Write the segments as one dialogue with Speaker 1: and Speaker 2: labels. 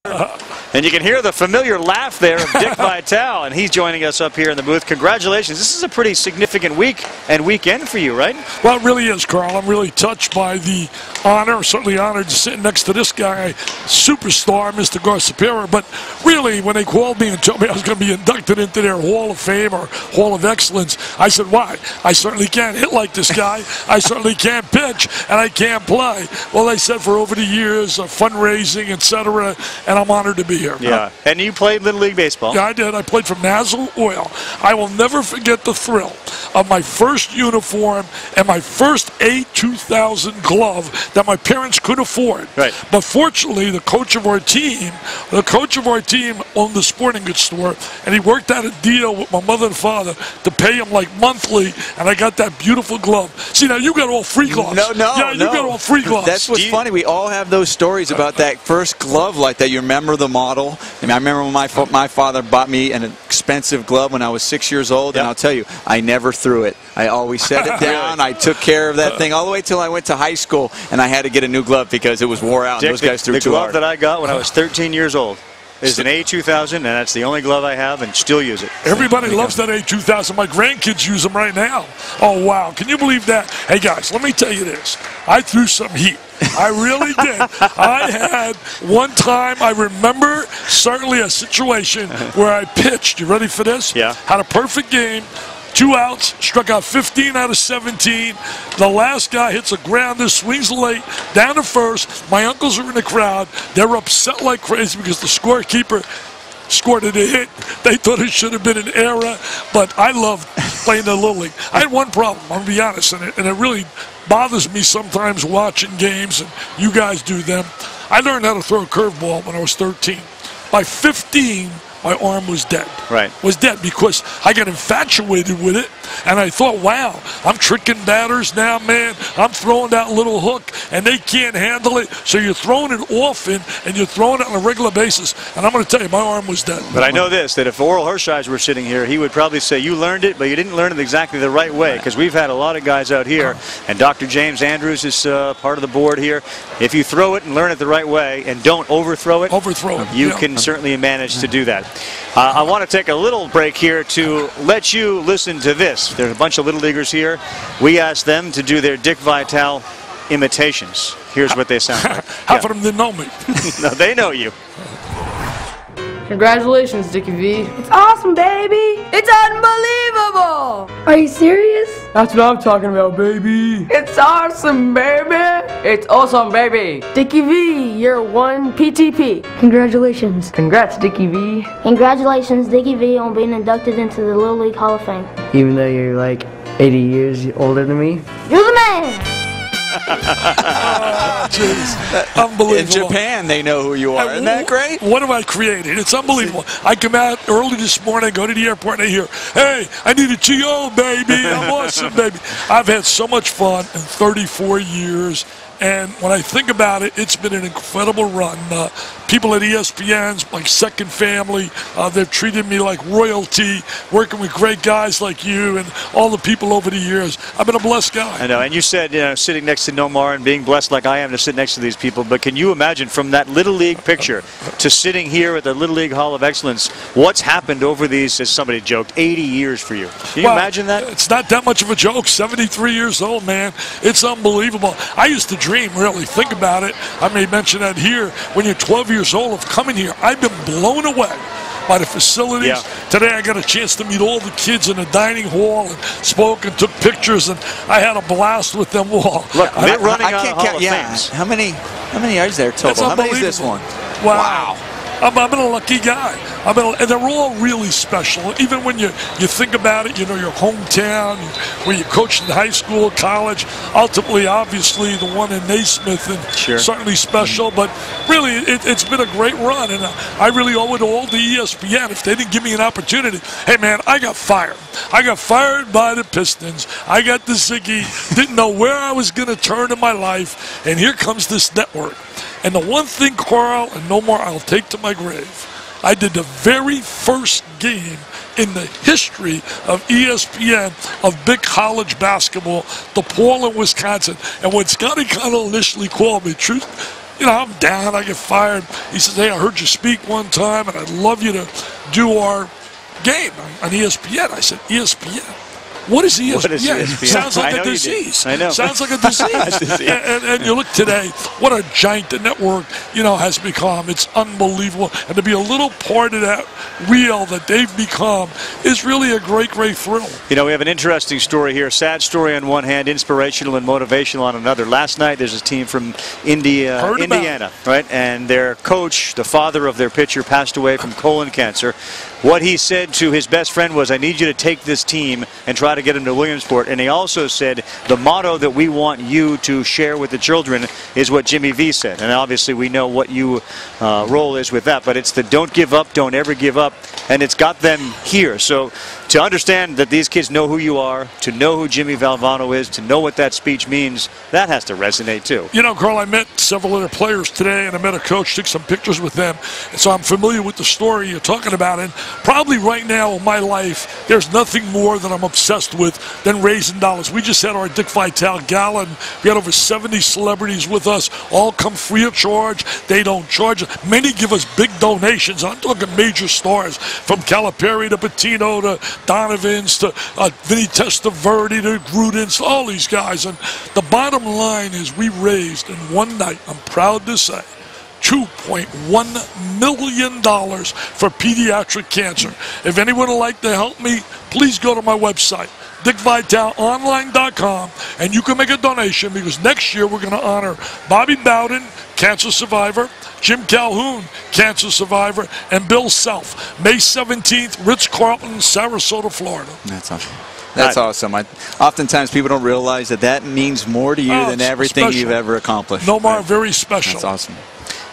Speaker 1: And you can hear the familiar laugh there of Dick Vitale, and he's joining us up here in the booth. Congratulations. This is a pretty significant week and weekend for you, right?
Speaker 2: Well, it really is, Carl. I'm really touched by the honor, certainly honored to sit next to this guy, superstar, Mr. Garcia. But really, when they called me and told me I was going to be inducted into their Hall of Fame or Hall of Excellence, I said, why? I certainly can't hit like this guy. I certainly can't pitch, and I can't play. Well, they said for over the years, fundraising, etc., and I'm honored to be here.
Speaker 1: Yeah, and you played Little League Baseball.
Speaker 2: Yeah, I did. I played for Mazel Oil. I will never forget the thrill of my first uniform and my first A2000 glove that my parents could afford.
Speaker 1: Right.
Speaker 2: But fortunately, the coach of our team owned the sporting goods store, and he worked out a deal with my mother and father to pay him like monthly, and I got that beautiful glove. See, now you got all free gloves.
Speaker 3: No.
Speaker 2: You got all free gloves.
Speaker 3: That's what's funny. We all have those stories about that first glove like that. You remember the model. I mean, I remember when my father bought me an expensive glove when I was 6 years old, and I'll tell you, I never threw it. I always set it down. I took care of that thing all the way till I went to high school, and I had to get a new glove because it was wore out,
Speaker 1: Dick,
Speaker 3: and those guys threw too hard.
Speaker 1: The glove that I got when I was 13 years old is an A2000, and that's the only glove I have and still use it.
Speaker 2: Everybody loves that A2000. My grandkids use them right now. Oh, wow. Can you believe that? Hey, guys, let me tell you this. I threw some heat. I really did. I had one time, I remember certainly a situation where I pitched. You ready for this?
Speaker 1: Yeah.
Speaker 2: Had a perfect game. 2 outs, struck out 15 out of 17. The last guy hits a grounder, swings late, down to first. My uncles are in the crowd. They're upset like crazy because the scorekeeper scored it a hit. They thought it should have been an error, but I loved playing the Little League. I had one problem, I'm going to be honest, and it really bothers me sometimes watching games, and you guys do them. I learned how to throw a curveball when I was 13. By 15, my arm was dead.
Speaker 1: Right.
Speaker 2: Was dead because I got infatuated with it, and I thought, wow, I'm tricking batters now, man. I'm throwing that little hook, and they can't handle it. So you're throwing it often, and you're throwing it on a regular basis. And I'm going to tell you, my arm was dead.
Speaker 1: But I know this, that if Oral Hershiser were sitting here, he would probably say, you learned it, but you didn't learn it exactly the right way, because we've had a lot of guys out here, and Dr. James Andrews is part of the board here. If you throw it and learn it the right way and don't overthrow it, you can certainly manage to do that. I want to take a little break here to let you listen to this. There's a bunch of Little Leaguers here. We asked them to do their Dick Vitale imitations. Here's what they sound like.
Speaker 2: Half of them didn't know me.
Speaker 1: No, they know you.
Speaker 4: Congratulations, Dickie V.
Speaker 5: It's awesome, baby! It's unbelievable!
Speaker 6: Are you serious?
Speaker 4: That's what I'm talking about, baby.
Speaker 5: It's awesome, baby!
Speaker 4: It's awesome, baby.
Speaker 5: Dickie V, you're one PTP.
Speaker 6: Congratulations.
Speaker 4: Congrats, Dickie V.
Speaker 6: Congratulations, Dickie V, on being inducted into the Little League Hall of Fame.
Speaker 4: Even though you're like 80 years older than me.
Speaker 6: You're the man!
Speaker 2: Unbelievable.
Speaker 3: In Japan, they know who you are. Isn't that great?
Speaker 2: What have I created? It's unbelievable. I come out early this morning, I go to the airport, and I hear, hey, I need a TO, baby. I'm awesome, baby. I've had so much fun in 34 years. And when I think about it, it's been an incredible run. People at ESPN's my second family. They've treated me like royalty, working with great guys like you and all the people over the years. I've been a blessed guy.
Speaker 1: I know, and you said, you know, sitting next to Nomar and being blessed like I am to sit next to these people, but can you imagine from that Little League picture to sitting here at the Little League Hall of Excellence, what's happened over these, as somebody joked, 80 years for you? Can you imagine that?
Speaker 2: It's not that much of a joke. 73 years old, man. It's unbelievable. I used to dream, really. Think about it. I may mention that here. When you're 12 years old of coming here, I've been blown away by the facilities.
Speaker 1: Yeah.
Speaker 2: Today I got a chance to meet all the kids in the dining hall and spoke and took pictures, and I had a blast with them all.
Speaker 1: Look, they're running
Speaker 3: I can't
Speaker 1: Hall
Speaker 3: count.
Speaker 1: of
Speaker 3: Yeah.
Speaker 1: Fames.
Speaker 3: How many are there total? How many is this one?
Speaker 2: Wow. I'm a lucky guy. And they're all really special. Even when you think about it, you know, your hometown, where you coached in high school, college, ultimately, obviously, the one in Naismith, and certainly special. But really, it's been a great run, and I really owe it all to ESPN. If they didn't give me an opportunity, hey, man, I got fired. I got fired by the Pistons. I got the Ziggy. Didn't know where I was going to turn in my life, and here comes this network. And the one thing, Carl, and no more, I'll take to my grave, I did the very first game in the history of ESPN of big college basketball, DePaul in Wisconsin. And when Scotty Connell initially called me, you know, I'm down, I get fired. He says, hey, I heard you speak one time, and I'd love you to do our game on ESPN. I said, ESPN? What is ESPN?
Speaker 1: What is ESPN?
Speaker 2: Sounds like a disease.
Speaker 1: I know.
Speaker 2: Sounds like a disease. and you look today, what a giant the network, you know, has become. It's unbelievable. And to be a little part of that wheel that they've become is really a great, great thrill.
Speaker 1: You know, we have an interesting story here. Sad story on one hand, inspirational and motivational on another. Last night, there's a team from Indiana, right? And their coach, the father of their pitcher, passed away from colon cancer. What he said to his best friend was, I need you to take this team and try to get him to Williamsport. And he also said, the motto that we want you to share with the children is what Jimmy V said. And obviously we know what your role is with that. But it's the don't give up, don't ever give up. And it's got them here. So to understand that these kids know who you are, to know who Jimmy Valvano is, to know what that speech means, that has to resonate too.
Speaker 2: You know, Carl, I met several other players today, and I met a coach, took some pictures with them. And so I'm familiar with the story you're talking about. And probably right now in my life, there's nothing more that I'm obsessed with than raising dollars. We just had our Dick Vitale Gala, and we had over 70 celebrities with us, all come free of charge. They don't charge. Many give us big donations. I'm talking major stars, from Calipari to Patino to Donovans to Vinny Testaverde to Grudens, all these guys. And the bottom line is we raised in one night, I'm proud to say, $2.1 million for pediatric cancer. If anyone would like to help me, please go to my website, dickvitaleonline.com, and you can make a donation, because next year we're going to honor Bobby Bowden, cancer survivor, Jim Calhoun, cancer survivor, and Bill Self. May 17th, Ritz-Carlton, Sarasota, Florida.
Speaker 3: That's awesome. That's awesome. Oftentimes people don't realize that that means more to you than everything you've ever accomplished.
Speaker 2: No more, very special.
Speaker 3: That's awesome.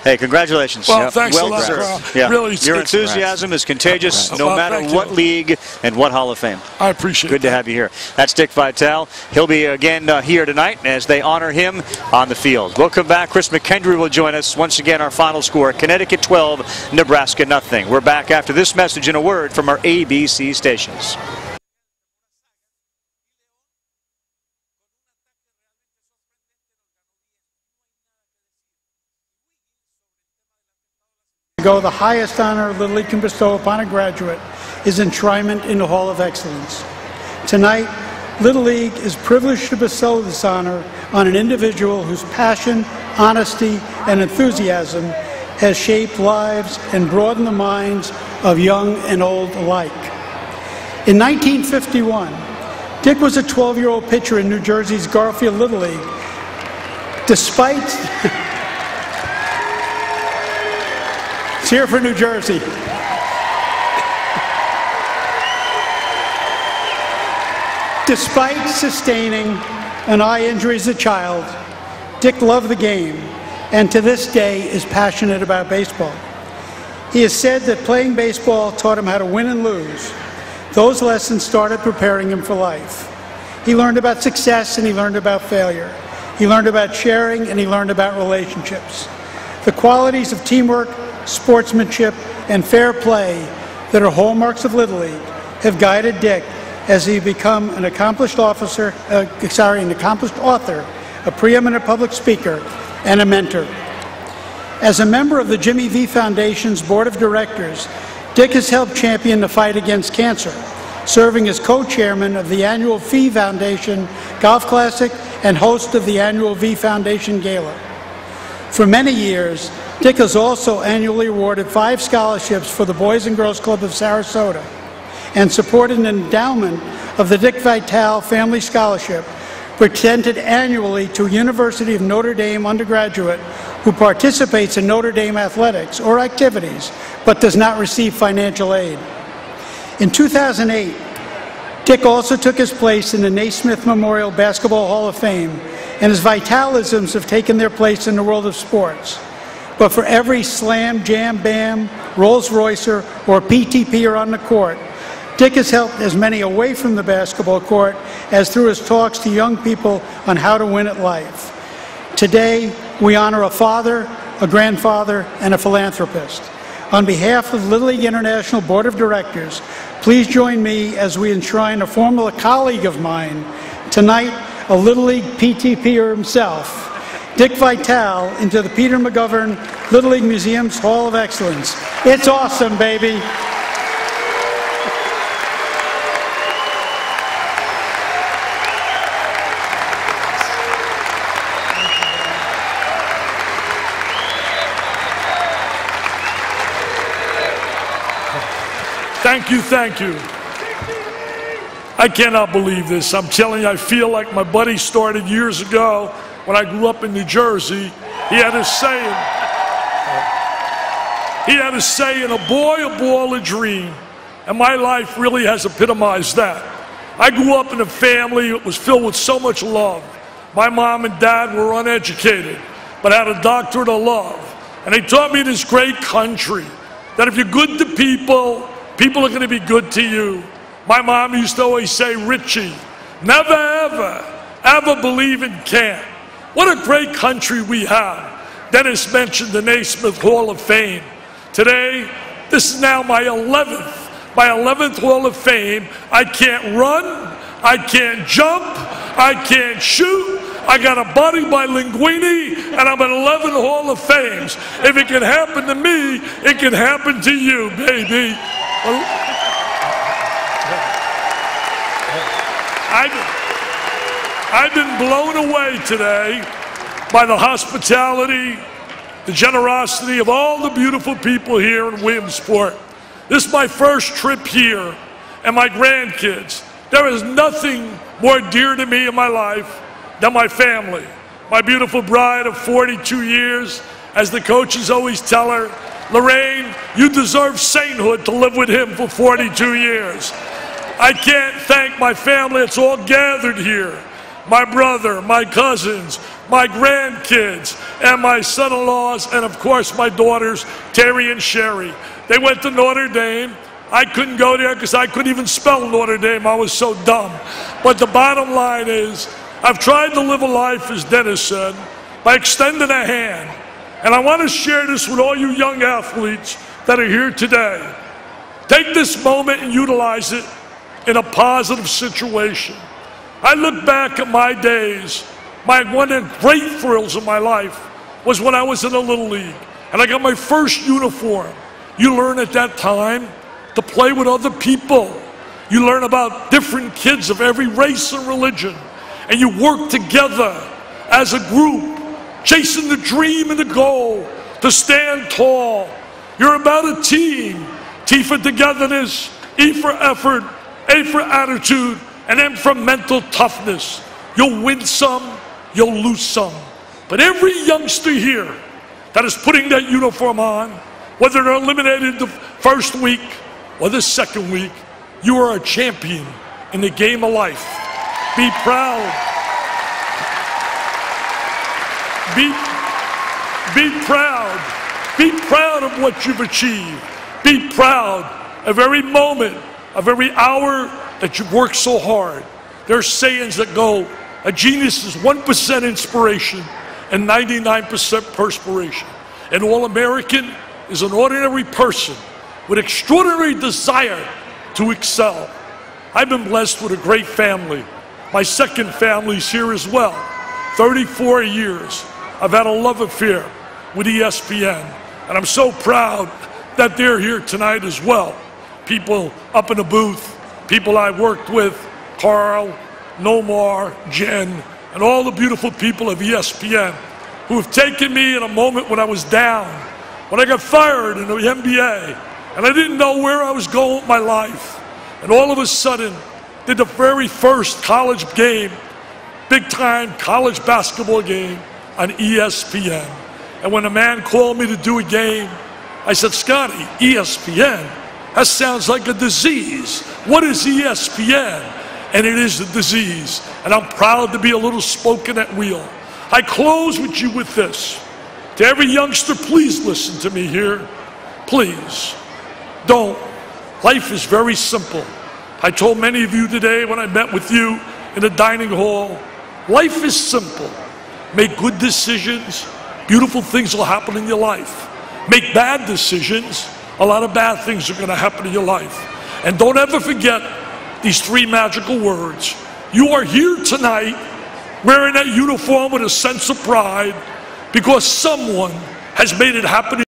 Speaker 1: Hey, congratulations.
Speaker 2: Well, thanks a lot,
Speaker 1: deserved.
Speaker 2: Carl.
Speaker 1: Yeah.
Speaker 2: Really,
Speaker 1: your enthusiasm is contagious, no matter what league and what Hall of Fame.
Speaker 2: I appreciate it.
Speaker 1: Good to have you here. That's Dick Vitale. He'll be again here tonight as they honor him on the field. We'll come back. Chris McKendry will join us. Once again, our final score, Connecticut 12, Nebraska nothing. We're back after this message and a word from our ABC stations.
Speaker 7: The highest honor Little League can bestow upon a graduate is enshrinement in the Hall of Excellence. Tonight, Little League is privileged to bestow this honor on an individual whose passion, honesty, and enthusiasm has shaped lives and broadened the minds of young and old alike. In 1951, Dick was a 12-year-old pitcher in New Jersey's Garfield Little League. Despite It's here for New Jersey. Despite sustaining an eye injury as a child, Dick loved the game and to this day is passionate about baseball. He has said that playing baseball taught him how to win and lose. Those lessons started preparing him for life. He learned about success and he learned about failure. He learned about sharing and he learned about relationships. The qualities of teamwork, sportsmanship, and fair play that are hallmarks of Little League have guided Dick as he become an accomplished author, a preeminent public speaker, and a mentor. As a member of the Jimmy V Foundation's Board of Directors, Dick has helped champion the fight against cancer, serving as co-chairman of the annual V Foundation Golf Classic and host of the annual V Foundation Gala. For many years, Dick has also annually awarded 5 scholarships for the Boys and Girls Club of Sarasota and supported an endowment of the Dick Vitale Family Scholarship presented annually to a University of Notre Dame undergraduate who participates in Notre Dame athletics or activities but does not receive financial aid. In 2008, Dick also took his place in the Naismith Memorial Basketball Hall of Fame, and his Vitalisms have taken their place in the world of sports. But for every slam, jam, bam, Rolls Roycer, or PTPer on the court, Dick has helped as many away from the basketball court as through his talks to young people on how to win at life. Today, we honor a father, a grandfather, and a philanthropist. On behalf of Little League International Board of Directors, please join me as we enshrine a former colleague of mine, tonight a Little League PTPer himself, Dick Vitale into the Peter McGovern Little League Museum's Hall of Excellence. It's awesome, baby.
Speaker 2: Thank you, thank you. I cannot believe this. I'm telling you, I feel like my buddy started years ago when I grew up in New Jersey. He had a saying, a boy, a ball, a dream. And my life really has epitomized that. I grew up in a family that was filled with so much love. My mom and dad were uneducated, but had a doctorate of love. And they taught me this great country, that if you're good to people, people are going to be good to you. My mom used to always say, Richie, never, ever, ever believe in can't. What a great country we have. Dennis mentioned the Naismith Hall of Fame. Today, this is now my 11th Hall of Fame. I can't run, I can't jump, I can't shoot. I got a body by Linguini, and I'm at 11 Hall of Fames. If it can happen to me, it can happen to you, baby. I've been blown away today by the hospitality, the generosity of all the beautiful people here in Williamsport. This is my first trip here, and my grandkids. There is nothing more dear to me in my life than my family. My beautiful bride of 42 years, as the coaches always tell her, Lorraine, you deserve sainthood to live with him for 42 years. I can't thank my family that's all gathered here. My brother, my cousins, my grandkids, and my son-in-laws, and of course my daughters, Terry and Sherry. They went to Notre Dame. I couldn't go there because I couldn't even spell Notre Dame. I was so dumb. But the bottom line is, I've tried to live a life, as Dennis said, by extending a hand. And I want to share this with all you young athletes that are here today. Take this moment and utilize it in a positive situation. I look back at my days. One of the great thrills of my life was when I was in a Little League. And I got my first uniform. You learn at that time to play with other people. You learn about different kids of every race and religion. And you work together as a group, chasing the dream and the goal to stand tall. You're about a team. T for togetherness, E for effort, A for attitude, and M for mental toughness. You'll win some, you'll lose some. But every youngster here that is putting that uniform on, whether they're eliminated the first week or the second week, you are a champion in the game of life. Be proud. Be proud. Be proud of what you've achieved. Be proud of every moment, of every hour that you've worked so hard. There are sayings that go, a genius is 1% inspiration and 99% perspiration. An All-American is an ordinary person with extraordinary desire to excel. I've been blessed with a great family. My second family's here as well. 34 years. I've had a love affair with ESPN, and I'm so proud that they're here tonight as well. People up in the booth, people I worked with, Carl, Nomar, Jen, and all the beautiful people of ESPN who have taken me in a moment when I was down, when I got fired in the NBA, and I didn't know where I was going with my life. And all of a sudden, did the very first college game, big-time college basketball game on ESPN. And when a man called me to do a game, I said, Scotty, ESPN? That sounds like a disease. What is ESPN? And it is a disease. And I'm proud to be a little spoke in that wheel. I close with you with this. To every youngster, please listen to me here. Please, don't. Life is very simple. I told many of you today when I met with you in the dining hall, life is simple. Make good decisions, beautiful things will happen in your life. Make bad decisions, a lot of bad things are going to happen in your life. And don't ever forget these three magical words. You are here tonight wearing that uniform with a sense of pride because someone has made it happen.